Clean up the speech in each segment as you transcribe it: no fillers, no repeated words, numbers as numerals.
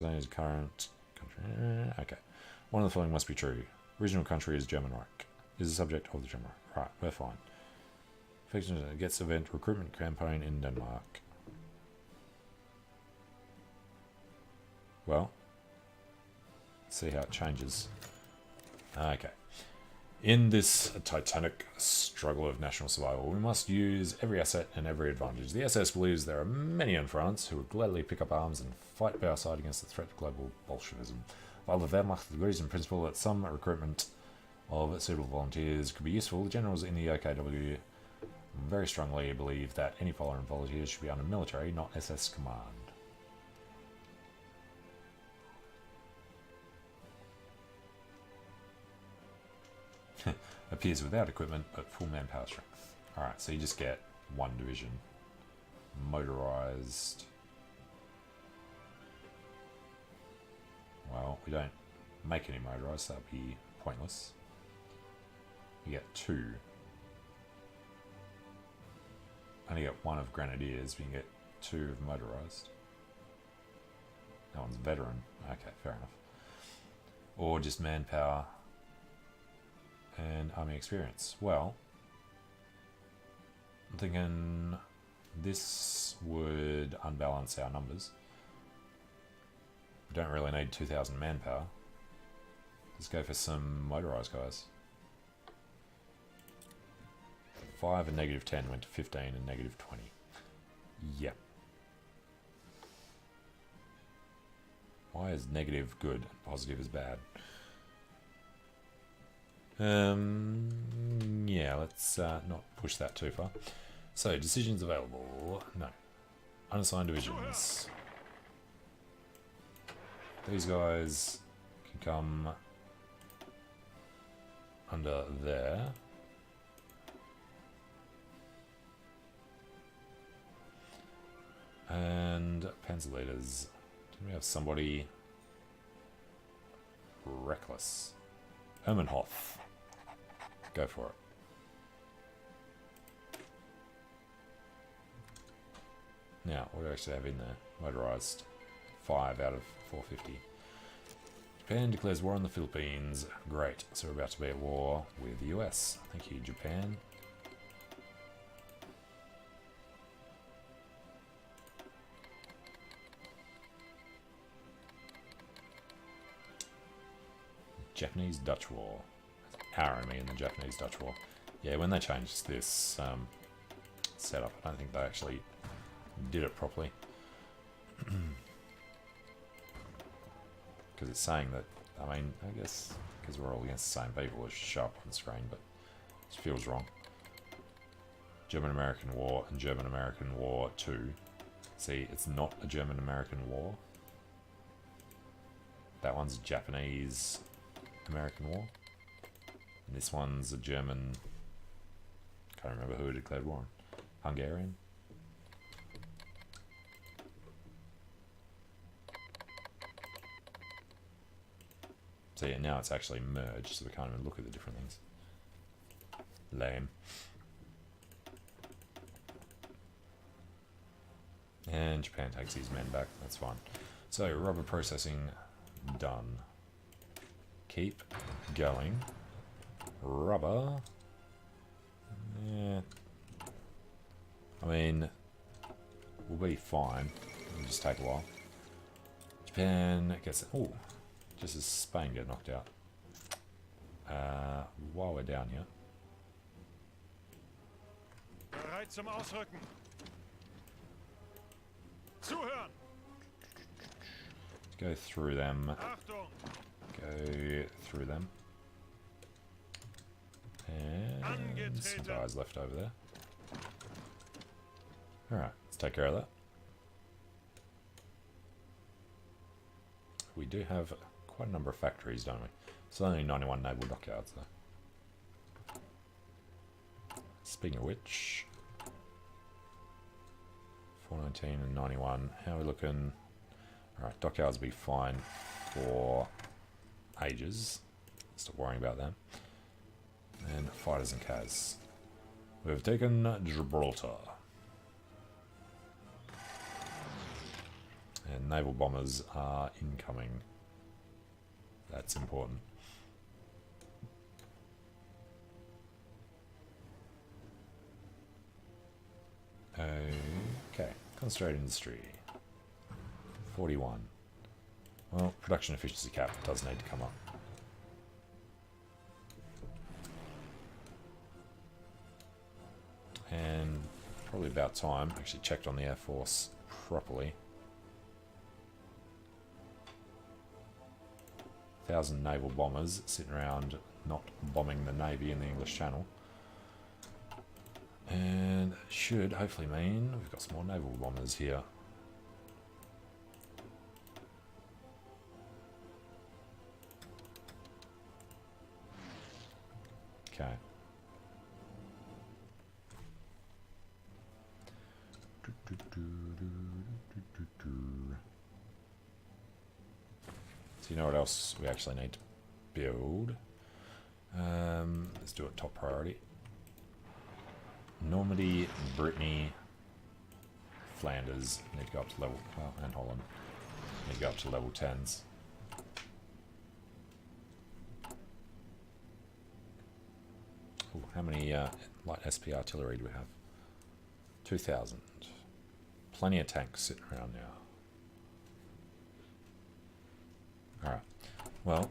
Tanzania's current country. Okay. One of the following must be true. Original country is German Reich. Is the subject of the German Reich. Right, we're fine. Fiction gets event recruitment campaign in Denmark. Well, let's see how it changes. Okay. In this titanic struggle of national survival, we must use every asset and every advantage. The SS believes there are many in France who would gladly pick up arms and fight by our side against the threat of global Bolshevism. While the Wehrmacht agrees in principle that some recruitment of suitable volunteers could be useful, the generals in the OKW very strongly believe that any foreign volunteers should be under military, not SS command. Appears without equipment, but full manpower strength. Alright, so you just get one division. Motorized. Well, we don't make any motorized, so that would be pointless. You get two. Only get one of grenadiers, but you can get two of motorized. That one's veteran. Okay, fair enough. Or just manpower and army experience. Well, I'm thinking this would unbalance our numbers. We don't really need 2,000 manpower. Let's go for some motorized guys. 5 and negative 10 went to 15 and negative 20. Yep. Why is negative good and positive is bad? Yeah, let's not push that too far. So, decisions available. No. Unassigned divisions. These guys can come under there. And Panzer leaders. Do we have somebody reckless? Ermenhoff. Go for it. Now, what do I actually have in there? Motorized. 5 out of 450. Japan declares war on the Philippines. Great. So we're about to be at war with the US. Thank you, Japan. Japanese-Dutch War. Our enemy in the Japanese-Dutch War. Yeah, when they changed this setup, I don't think they actually did it properly. Because it's saying that, I mean, I guess because we're all against the same people, it should show up on the screen, but it feels wrong. German-American War and German-American War 2. See, it's not a German-American war. That one's Japanese-American War. And this one's a German... Can't remember who declared war on. Hungarian? So yeah, now it's actually merged, so we can't even look at the different things. Lame. And Japan takes his men back, that's fine. So, rubber processing done. Keep going. Rubber. Yeah. I mean, we'll be fine. It'll just take a while. Japan gets... Oh, just as Spain get knocked out. While we're down here. Bereit zum Ausrücken. Zuhören. Go through them. Achtung. Go through them. And some guys left over there. Alright, let's take care of that. We do have quite a number of factories, don't we? It's only 91 naval dockyards though. Speaking of which, 419 and 91, how are we looking? Alright, dockyards will be fine for ages. Stop worrying about them. And fighters and CAS. We've taken Gibraltar. And naval bombers are incoming. That's important. Okay, concentrate industry. 41. Well, production efficiency cap does need to come up. And probably about time. Actually checked on the Air Force properly. 1,000 naval bombers sitting around not bombing the Navy in the English Channel. And that should hopefully mean we've got some more naval bombers here. Okay. So you know what else we actually need to build? Let's do it top priority. Normandy, Brittany, Flanders need to go up to level, and Holland need to go up to level 10s. Ooh, how many light SP artillery do we have? 2,000. Plenty of tanks sitting around now. Alright, well,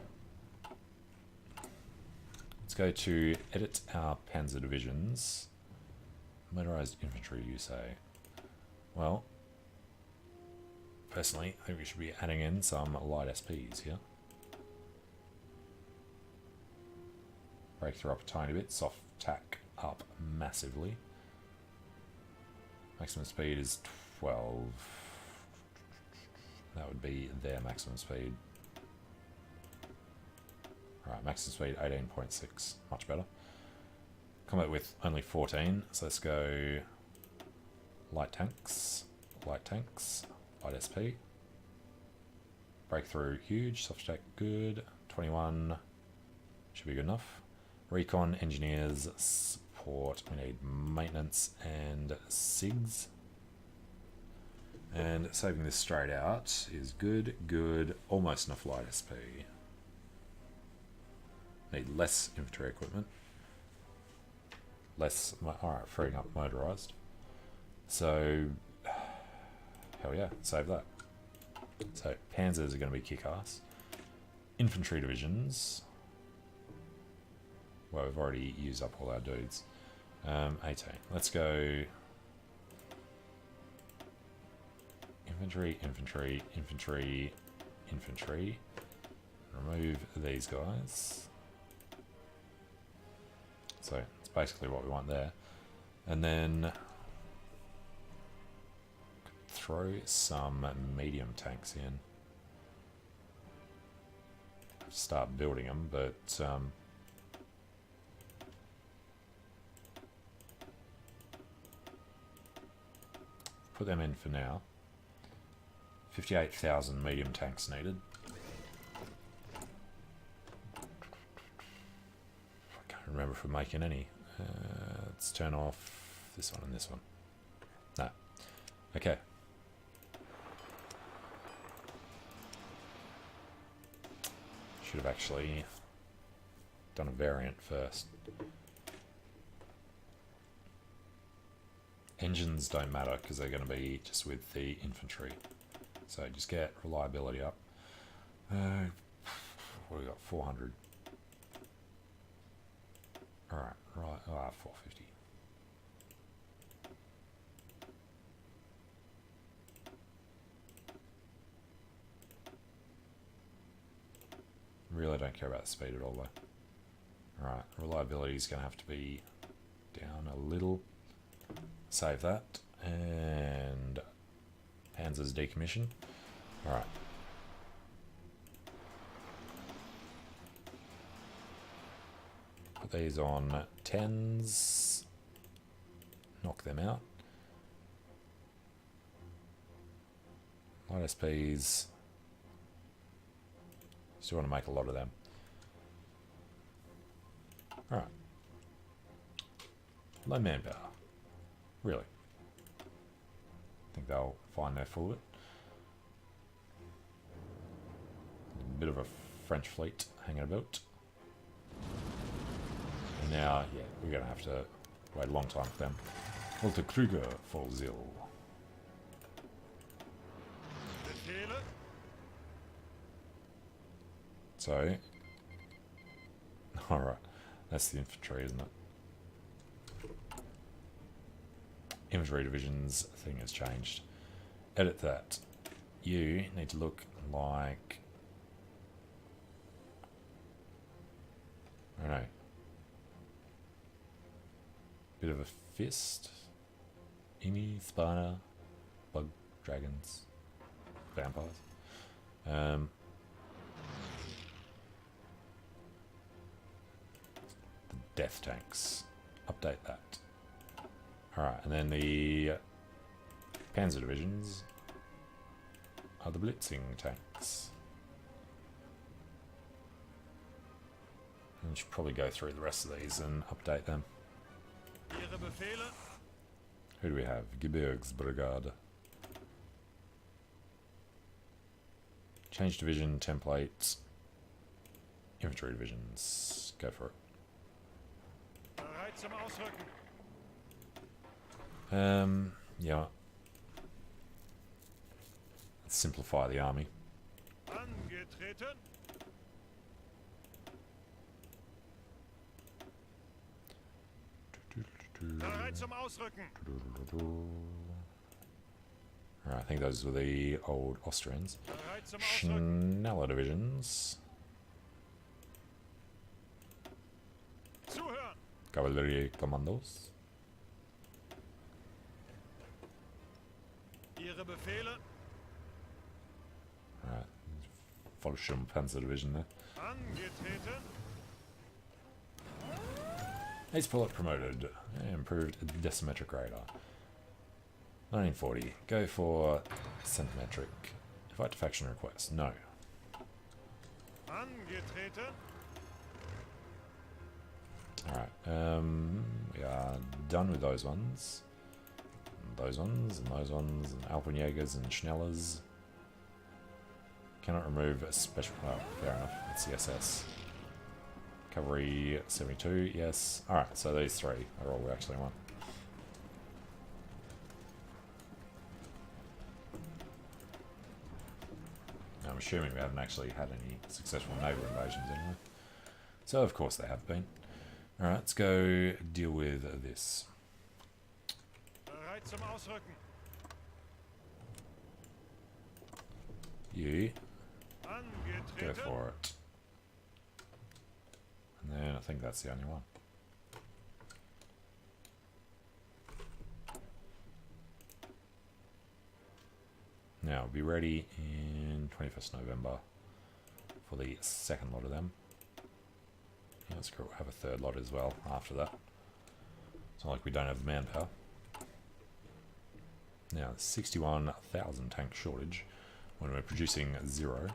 let's go to edit our panzer divisions. Motorized infantry, you say? Well, personally, I think we should be adding in some light SPs here. Breakthrough up a tiny bit, soft tack up massively. Maximum speed is 12. That would be their maximum speed. Alright, maximum speed 18.6, much better. Combat with only 14, so let's go light tanks, light SP. Breakthrough huge, soft attack good, 21 should be good enough. Recon, engineers, support, we need maintenance and SIGs. And saving this straight out is good, almost enough light SP. Need less infantry equipment. Less, alright, freeing up motorized. So, hell yeah, save that. So, panzers are going to be kick-ass. Infantry divisions. Well, we've already used up all our dudes. 18. Let's go infantry, infantry, infantry, infantry. Remove these guys. So it's basically what we want there. And then throw some medium tanks in. Start building them, but put them in for now. 58,000 medium tanks needed. I can't remember if we're making any. Let's turn off this one and this one. No. Okay. Should have actually done a variant first. Engines don't matter because they're going to be just with the infantry. So just get reliability up. What have we got? 400. Alright, right. 450. Really don't care about the speed at all though. Alright, reliability is going to have to be down a little. Save that. And Panzer's decommission. Alright. Put these on 10s. Knock them out. Light SPs. Still want to make a lot of them. Alright. Low manpower. Really. I think they'll find their full of it. bit of a French fleet hanging about. And now, yeah, we're going to have to wait a long time for them. Walter Kruger falls ill. Befehle. So, alright, that's the infantry, isn't it? Infantry divisions thing has changed. Edit that. You need to look like, I don't know, bit of a fist. Imi, spider, bug, dragons, vampires. The death tanks. Update that. Alright, and then the panzer divisions are the blitzing tanks. And we should probably go through the rest of these and update them. Ihre Befehle. Who do we have? Gebirgsbrigade. Change division templates. Infantry divisions. Go for it. Bereit zum Ausrücken. Yeah. Let's simplify the army. Angetreten. Bereit zum Ausrücken. Alright, I think those were the old Austrians. Bereit zum Ausrücken. Schneller divisions. Zuhören. Cavalry commandos. Ihre Befehle. Alright. Fallschirmpanzer division there. Angetreten. Ace pilot promoted. Improved decimetric radar. 1940. Go for centimetric. Fight to faction request. No. Angetreten. Alright. We are done with those ones. And those ones, and those ones, and Alpenjägers and Schnellers. Cannot remove a special. Oh, fair enough. It's the SS. Cavalry 72, yes. Alright, so these three are all we actually want. I'm assuming we haven't actually had any successful naval invasions anyway. So of course they have been. Alright, let's go deal with this. Bereit zum Ausrücken. You go Angetreten. for it. And then I think that's the only one. Now, be ready in 21st November for the second lot of them. Yeah, let's go have a third lot as well after that. It's not like we don't have the manpower. Now, 61,000 tank shortage when we're producing 0.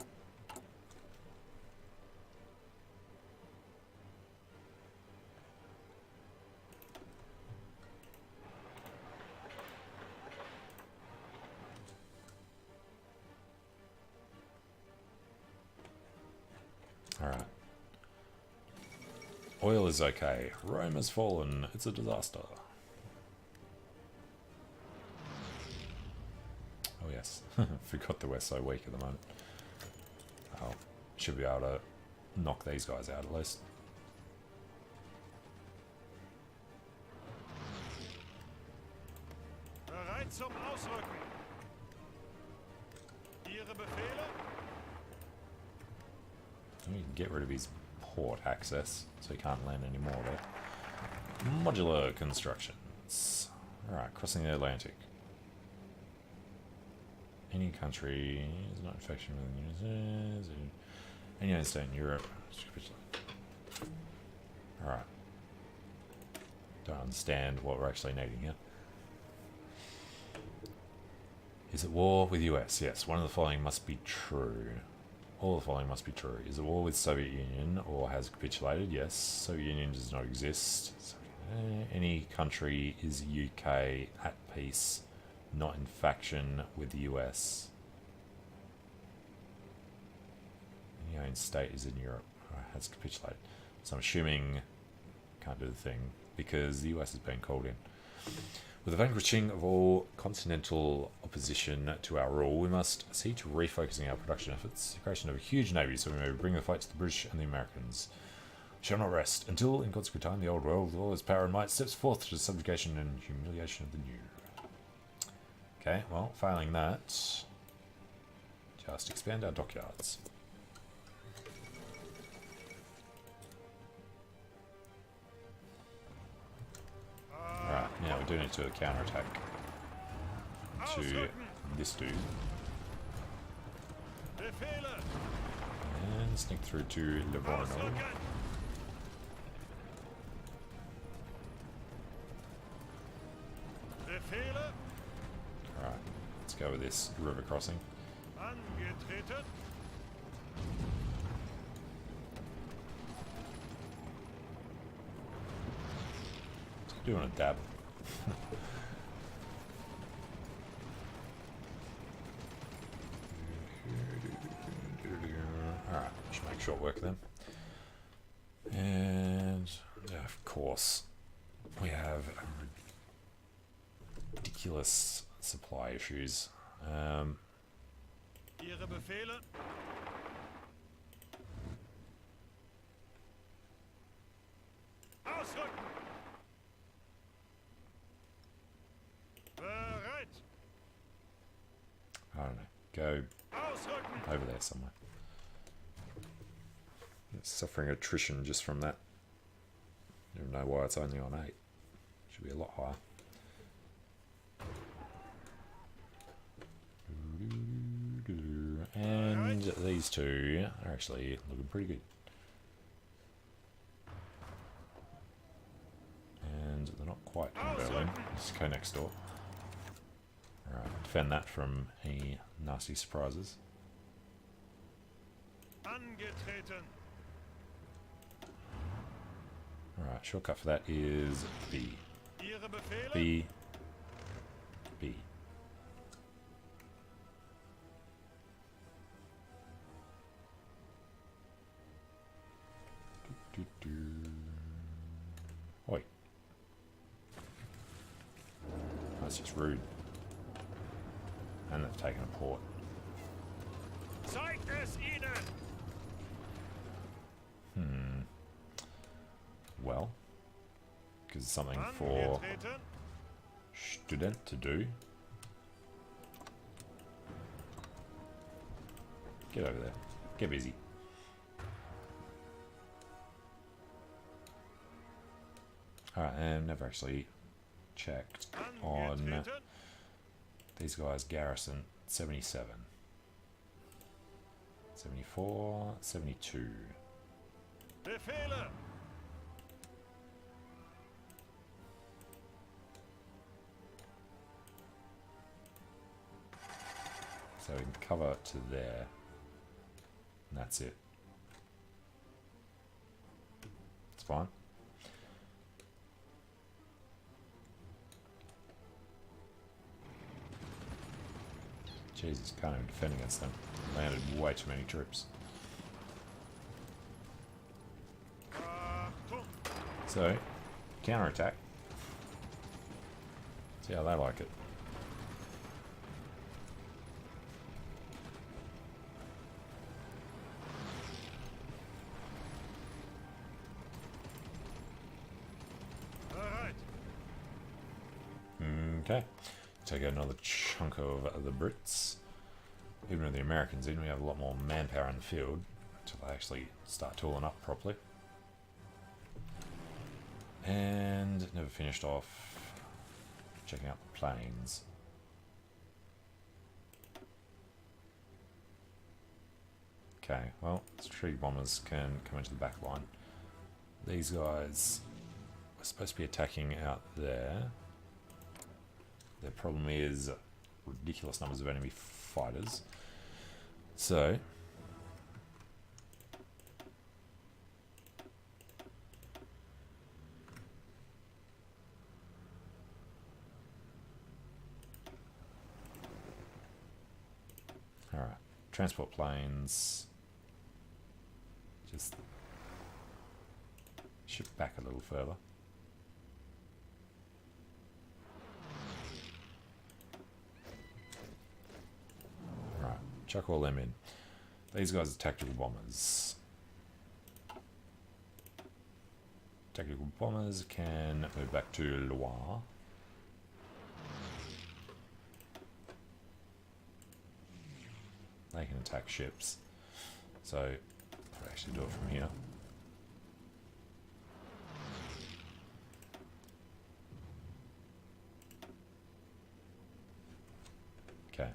Alright. Oil is okay. Rome has fallen. It's a disaster. Oh yes. Forgot that we're so weak at the moment. Oh, should be able to knock these guys out at least. Bereit zum Ausrücken. Ihre Befehle. We can get rid of his port access, so he can't land anymore there. Modular constructions. Alright, crossing the Atlantic. Any country is not infection with the United States. Any United States in Europe. Alright. Don't understand what we're actually needing here. Is it war with US? Yes, one of the following must be true. All the following must be true. Is it war with Soviet Union or has capitulated? Yes. Soviet Union does not exist. Any country is UK at peace, not in faction with the US. the own state is in Europe. Has capitulated. So I'm assuming can't do the thing because the US has been called in. With the vanquishing of all continental opposition to our rule, we must see to refocusing our production efforts, the creation of a huge navy so we may bring the fight to the British and the Americans. We shall not rest until, in consequent time, the old world, with all its power and might, steps forth to the subjugation and humiliation of the new. Okay, well, failing that, just expand our dockyards. Alright, now we do need to counterattack to this dude. And sneak through to Livorno. Alright, let's go with this river crossing. Doing a dab. Alright, should make short work of them. And of course, we have ridiculous supply issues. Ihre Befehle. Ausrücken. Bereit. I don't know. Go Ausrücken. over there somewhere. It's suffering attrition just from that. I don't know why it's only on 8. Should be a lot higher. And these two are actually looking pretty good. And they're not quite in Berlin. Let's go next door. Alright, defend that from any nasty surprises. Angetreten. Alright, shortcut for that is B. Ihre Befehle. B. B. Oi. That's just rude. And they've taken a port. Zeigt es ihnen. Well, because it's something for Angetreten. student to do. Get over there. Get busy. Alright, and never actually checked on Angetreten. these guys' garrison. 77. 74, 72. Befehle. So we can cover to there. And that's it. It's fine. Jesus, can't even defend against them. Landed way too many troops. Achtung. So, counterattack. See how they like it. Bereit. Okay. Take out another chunk of the Brits. Even with the Americans in, we have a lot more manpower in the field until they actually start tooling up properly. And never finished off checking out the planes. Okay, well, street bombers can come into the back line. These guys are supposed to be attacking out there. Their problem is ridiculous numbers of enemy fighters. So, alright, transport planes. ship back a little further. Right, chuck all them in. These guys are tactical bombers. Tactical bombers can move back to Loire. They can attack ships. So, I'll actually do it from here. Okay.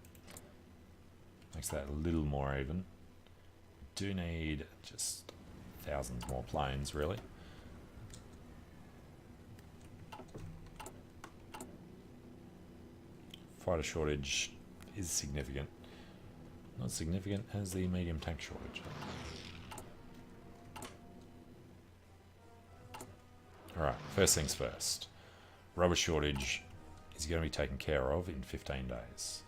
Makes that a little more even. Do need just thousands more planes, really. Fighter shortage is significant. Not significant as the medium tank shortage. Alright, first things first. Rubber shortage is going to be taken care of in 15 days.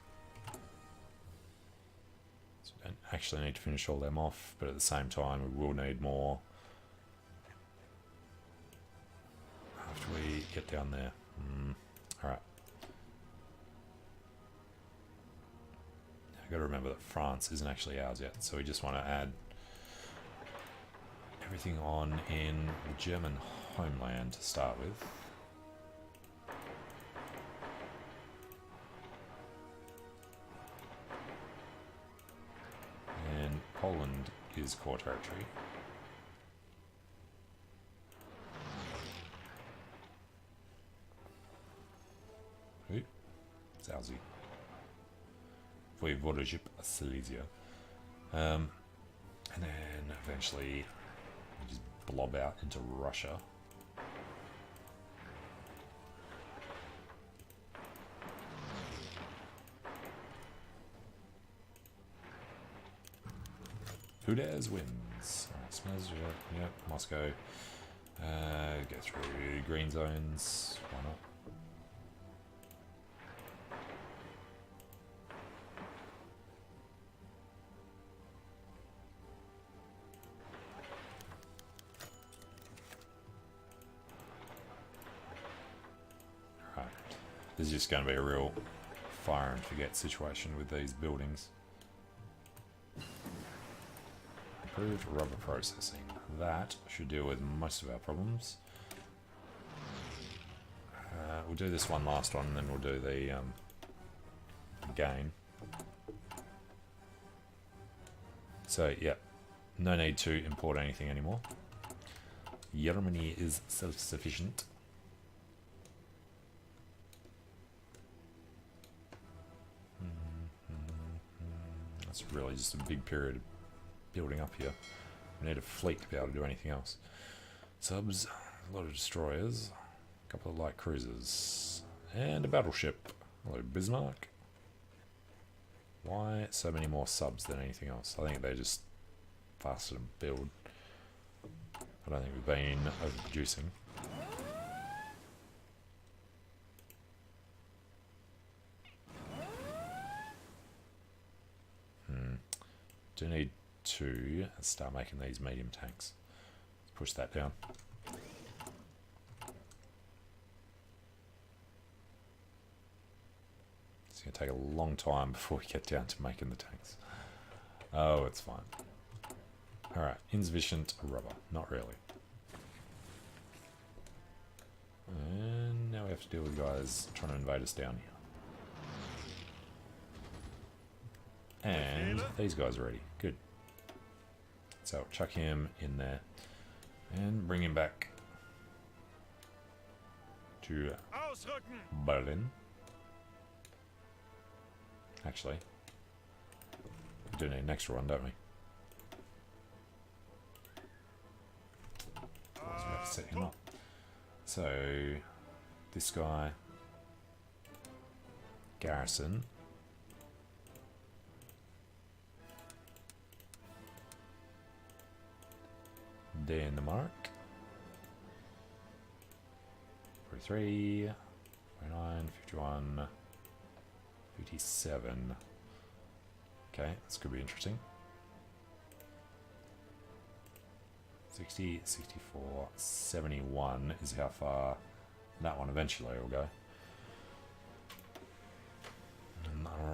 So we don't actually need to finish all them off, but at the same time we will need more after we get down there. Alright. I've got to remember that France isn't actually ours yet, so we just want to add everything on in the German homeland to start with. And Poland is core territory. Ooh, Zalzi. Voivodeship Silesia. And then eventually we just blob out into Russia. Who dares wins? Yep, Moscow. Go through green zones. Why not? This is just going to be a real fire and forget situation with these buildings. Improved rubber processing. That should deal with most of our problems. We'll do this one last one and then we'll do the gain. So, yeah, no need to import anything anymore. Germany is self-sufficient. That's really just a big period of building up here. We need a fleet to be able to do anything else. Subs, a lot of destroyers, a couple of light cruisers, and a battleship. Hello, Bismarck. Why so many more subs than anything else? I think they're just faster to build. I don't think we've been overproducing. Do need to start making these medium tanks. Let's push that down. It's going to take a long time before we get down to making the tanks. Oh, it's fine. Alright, insufficient rubber. Not really. And now we have to deal with guys trying to invade us down here. And these guys are ready. Good. So chuck him in there and bring him back to Berlin. Actually, we do need an extra one, don't we? So we have to set him up. So this guy, garrison. Denmark. 43, 49, 51, 57. Okay, this could be interesting. 60, 64, 71 is how far that one eventually will go.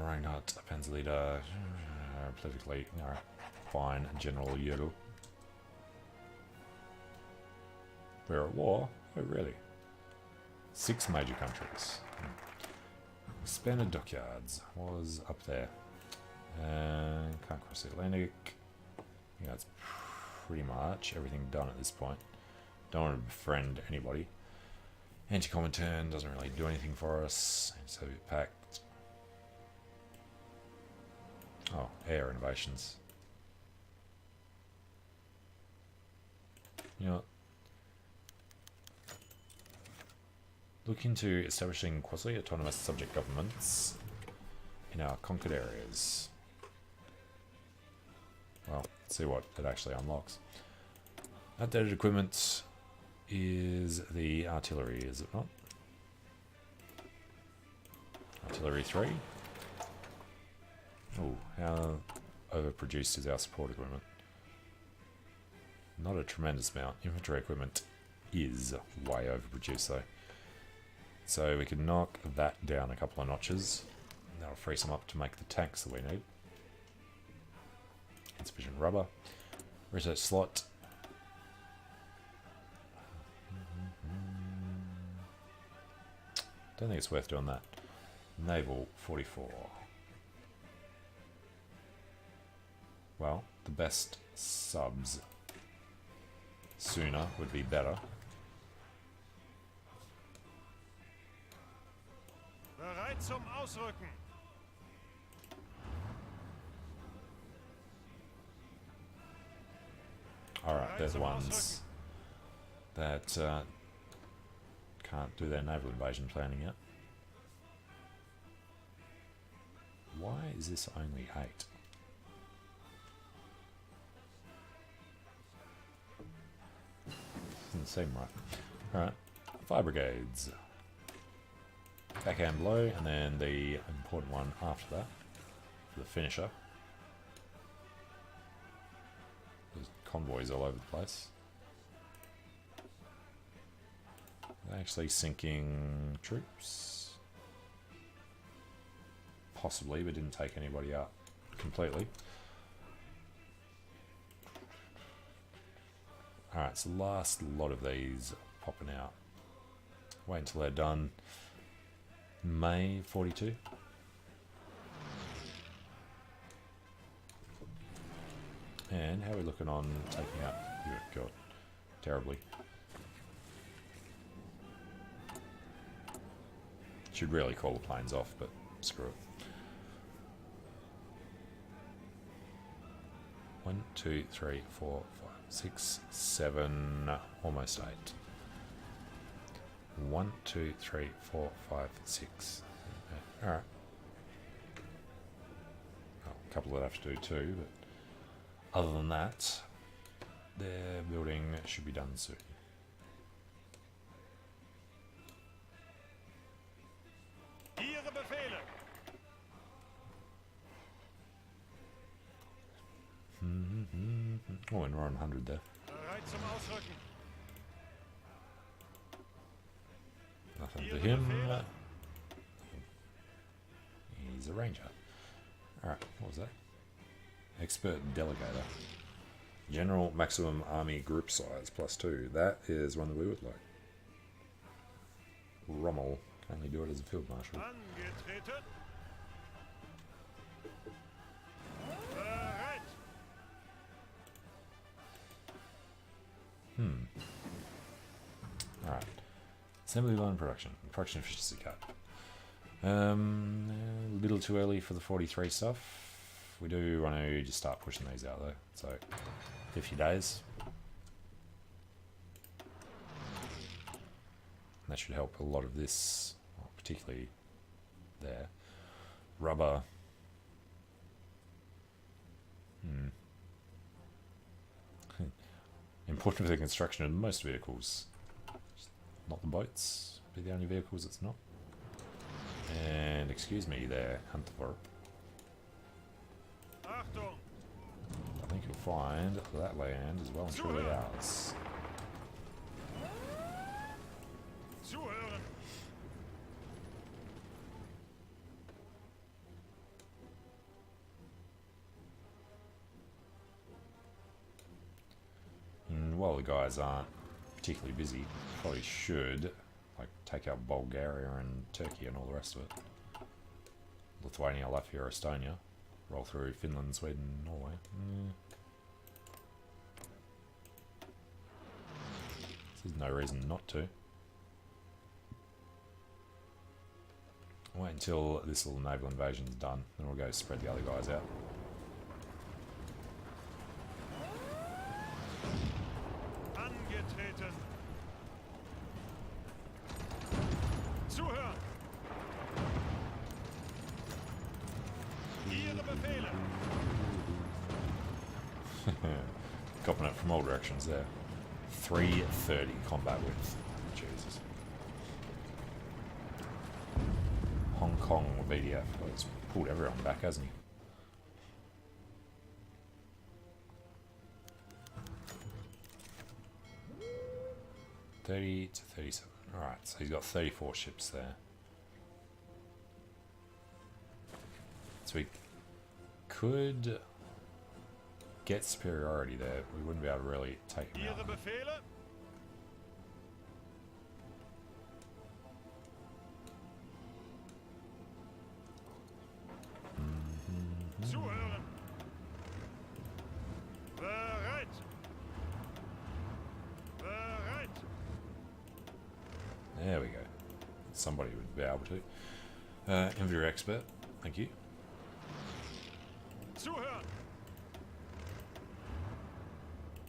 Reinhardt, Panzerleader, politically, alright, fine, General Yodel. We're at war? Oh, really? 6 major countries. Expanded dockyards was up there. Can't cross the Atlantic. Yeah, that's pretty much everything done at this point. Don't want to befriend anybody. Anti-Comintern doesn't really do anything for us. Soviet Pact. Oh, air innovations. You know, look into establishing quasi-autonomous subject governments in our conquered areas. Well, let's see what it actually unlocks. Outdated equipment is the artillery, is it not? Artillery 3. Oh, how overproduced is our support equipment? Not a tremendous amount. Infantry equipment is way overproduced though. So we can knock that down a couple of notches. That'll free some up to make the tanks that we need. Insufficient rubber. Research slot. Don't think it's worth doing that. Naval 44. Well, the best subs sooner would be better. Bereit zum Ausrücken. Alright, there's ones that can't do their naval invasion planning yet. Why is this only 8? Doesn't seem right. Alright, 5 brigades. Backhand blow, and then the important one after that, for the finisher. There's convoys all over the place. They're actually sinking troops. Possibly, but didn't take anybody out completely. Alright, so the last lot of these popping out. Wait until they're done. May 42. And how are we looking on taking out God, terribly. Should really call the planes off, but screw it. 1, 2, 3, 4, 5, 6, 7, almost 8. 1, 2, 3, 4, 5, 6. Alright. Well, a couple that have to do too, but other than that, their building should be done soon. Ihre Befehle. Oh, and we're on 100 there. Bereit zum Ausrücken. Nothing for him. He's a ranger. Alright, what was that? Expert delegator. General maximum army group size +2. That is one that we would like. Rommel can only do it as a field marshal. Angetreten. Bereit. Alright. Assembly line production. Production efficiency cut. A little too early for the 43 stuff. We do want to just start pushing these out though. So, 50 days. And that should help a lot of this, well, particularly there. Rubber. Important for the construction of most vehicles. Not the boats, be the only vehicles it's not. And excuse me there, Antwerp. Achtung. I think you'll find that land is well and truly ours. Zuhören. And while the guys aren't particularly busy, probably should like take out Bulgaria and Turkey and all the rest of it. Lithuania, Latvia, Estonia. Roll through Finland, Sweden, Norway. There's no reason not to. Wait until this little naval invasion's done, then we'll go spread the other guys out. Angetreten. Zuhören. Ihre Befehle. Copping it from all directions there. 330 combat width. Jesus. Hong Kong VDF. Oh, he's pulled everyone back, hasn't he? $30 to 37. Alright, so he's got 34 ships there. So we could get superiority there. We wouldn't be able to really take him Ihre out. Befehle. Zuhören. Bereit. Bereit. There we go. Somebody would be able to. Infantry expert, thank you. Zuhören.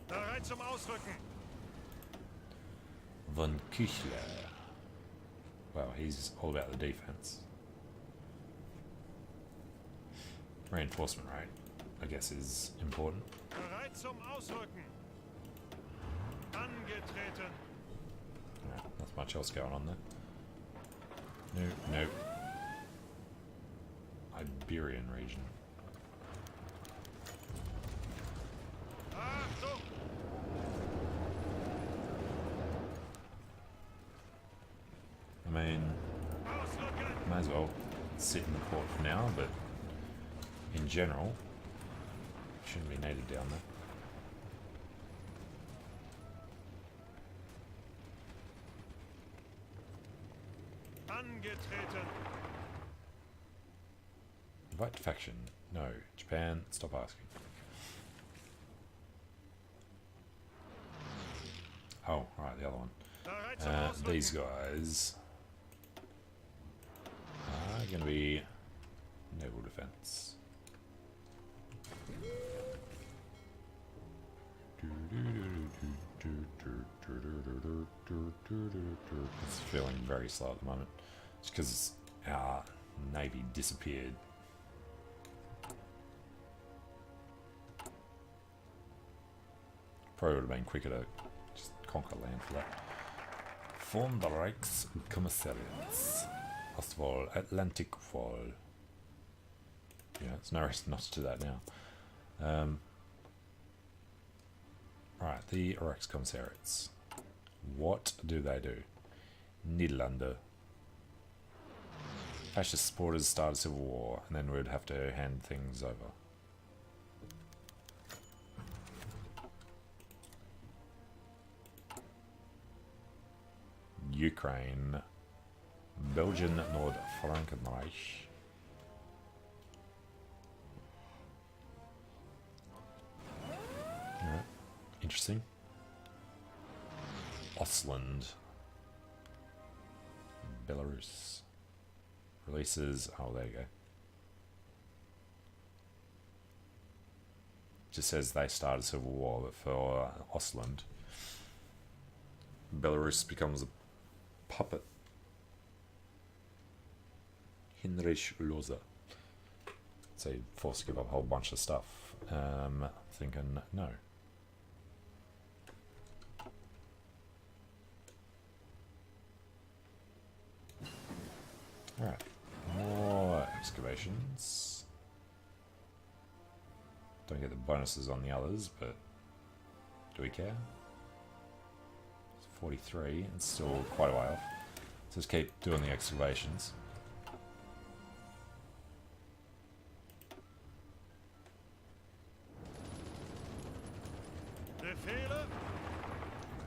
Bereit zum Ausrücken. Von Küchler. Well, he's all about the defense. Reinforcement rate, I guess, is important. Bereit zum Ausrücken. Angetreten. Alright, not much else going on there. Nope, nope. Iberian region. Achtung. I mean, Ausrücken. might as well sit in the port for now, but in general, shouldn't be needed down there. Angetreten. Invite defection. No. Japan, stop asking. Oh, right, the other one. Bereit zum Ausrücken. These guys are going to be naval defense. It's feeling very slow at the moment. It's because our navy disappeared. Probably would have been quicker to just conquer land for that. Form the Reichskommissariats. Ostwall, Atlantic Wall. Yeah, it's no reason not to do that now. Right, the Reichskommissariats. What do they do? Nederlanden. Fascist supporters start a civil war, and then we'd have to hand things over. Ukraine, Belgian Nord-Frankenreich. Alright, interesting. Ostland, Belarus. Releases, oh there you go. Just says they started a civil war, but for Ostland, Belarus becomes a puppet. Hinrich Loza. So you're forced to give up a whole bunch of stuff. Thinking, no. Alright, more excavations. Don't get the bonuses on the others, but do we care? It's 43, it's still quite a way off. So just keep doing the excavations.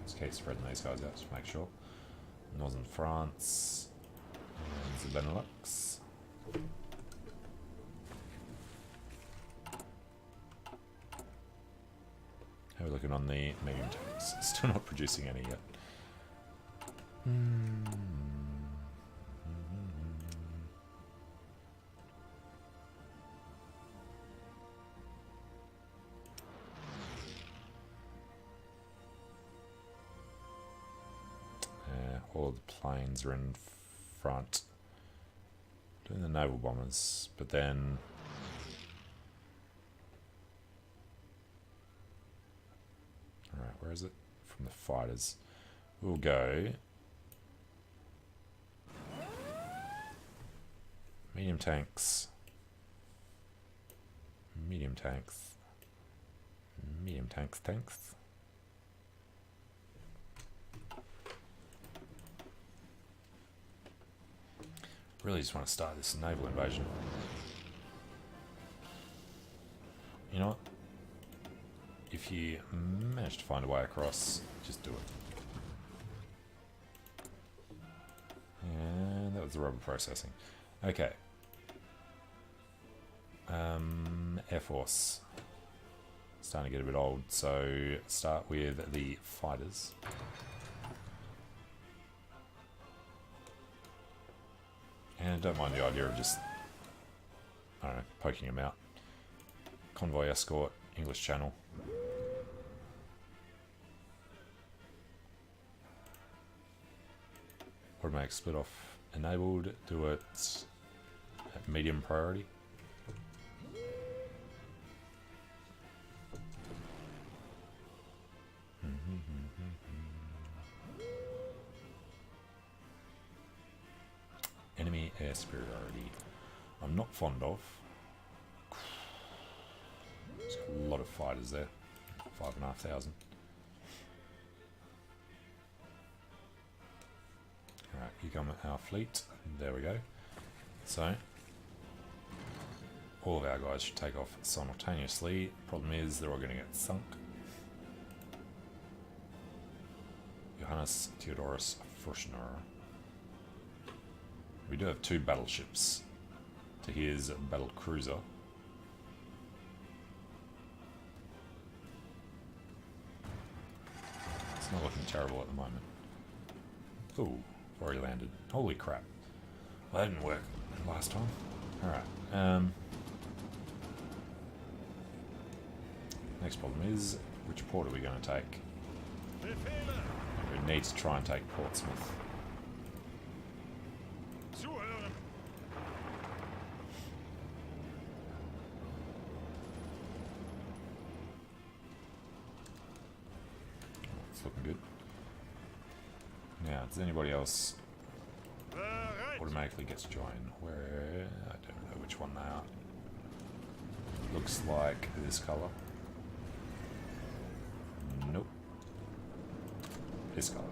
Just keep spreading these guys out to make sure. Northern France and the Benelux. How are we looking on the medium tanks? Still not producing any yet. All the planes are in front doing the naval bombers, but then alright, where is it? From the fighters. We'll go medium tanks, medium tanks, medium tanks. Really just want to start this naval invasion. You know what? If you manage to find a way across, just do it. And that was the rubber processing. Okay. Air Force. Starting to get a bit old, so start with the fighters. And I don't mind the idea of just, I don't know, poking them out. Convoy escort, English Channel. Automatic split off enabled, do it at medium priority. Enemy air superiority. I'm not fond of. There's a lot of fighters there. 5,500. Alright, here come our fleet. There we go. So, all of our guys should take off simultaneously. Problem is, they're all going to get sunk. Johannes Theodorus Furchner. We do have 2 battleships to his battle cruiser. It's not looking terrible at the moment. Ooh, already landed. Holy crap. Well, that didn't work last time. Alright. Next problem is, which port are we going to take? We need to try and take Portsmouth. It's looking good. Now, does anybody else automatically gets joined? Where? I don't know which one they are. Looks like this colour. Nope. This colour.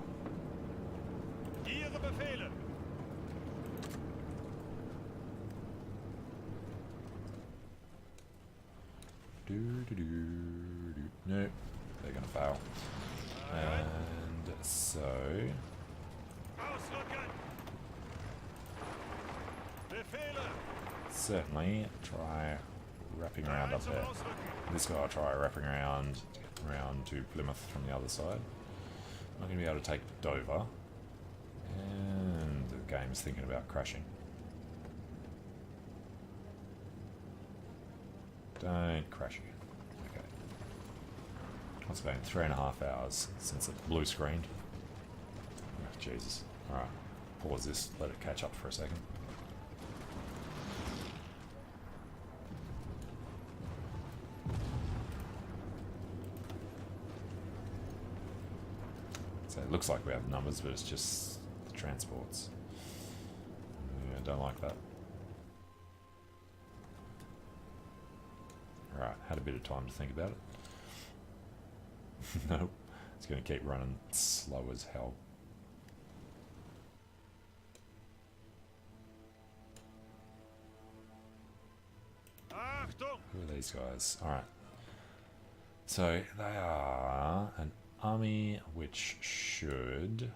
Ihre Befehle. Nope. They're gonna fail. And so certainly try wrapping around up there. This guy will try wrapping around to get around to Plymouth from the other side. Not going to be able to take Dover. And the game's thinking about crashing. Don't crash again. Okay. It's been 3.5 hours since it blue screened. Oh, Jesus. Alright. Pause this, let it catch up for a second. So it looks like we have numbers, but it's just the transports. Yeah, don't like that. Alright, had a bit of time to think about it. Nope, it's going to keep running slow as hell. Achtung! Who are these guys? Alright. So they are an army which should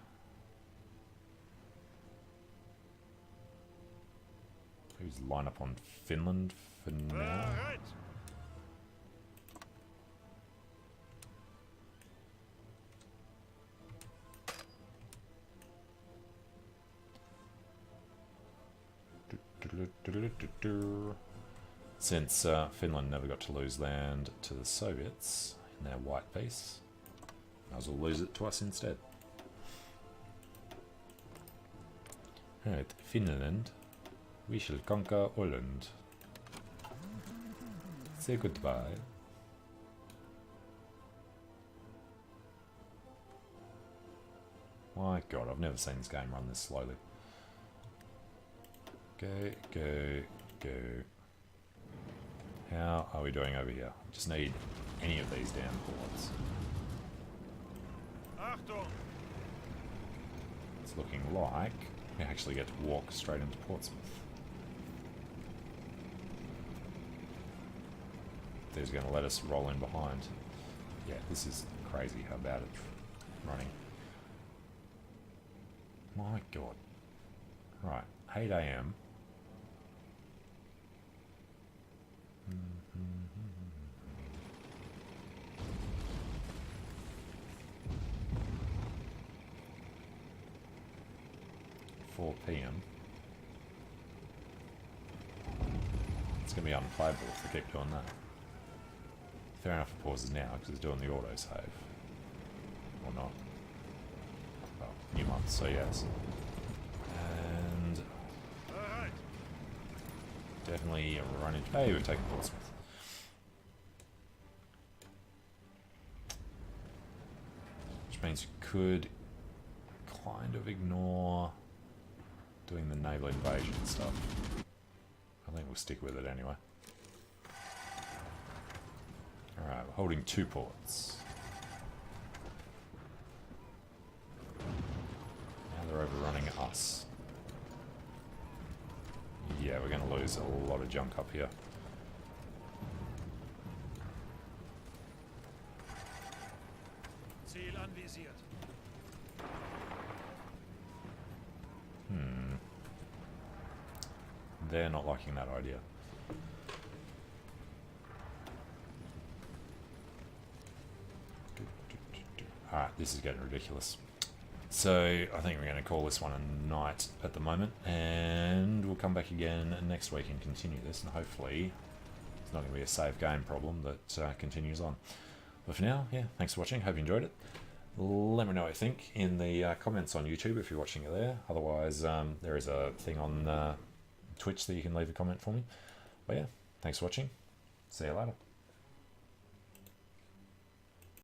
maybe line up on Finland for now. Bereit! Since Finland never got to lose land to the Soviets in their white base, might as well lose it to us instead. Alright, Finland, we shall conquer Holland. Say goodbye. My god, I've never seen this game run this slowly. Go, go, go. How are we doing over here? Just need any of these damn ports. Achtung! It's looking like we actually get to walk straight into Portsmouth. They're going to let us roll in behind. Yeah, this is crazy how bad it's running. My god. Right, 8 AM. 4 PM. It's going to be unplayable if they keep doing that. Fair enough it pauses now because it's doing the autosave. Or not. Well, new month, so yes. And Bereit! definitely run into... Hey, we're taking Portsmouth. Which means you could kind of ignore doing the naval invasion stuff. I think we'll stick with it anyway. Alright, we're holding 2 ports. Now they're overrunning us. Yeah, we're going to lose a lot of junk up here. Ziel anvisiert. They're not liking that idea. Alright, this is getting ridiculous. So I think we're going to call this one a night at the moment, and we'll come back again next week and continue this, and hopefully it's not going to be a save game problem that continues on. But for now, yeah, thanks for watching. Hope you enjoyed it. Let me know what you think in the comments on YouTube if you're watching it there. Otherwise, there is a thing on Twitch that you can leave a comment for me. But yeah, thanks for watching. See you later.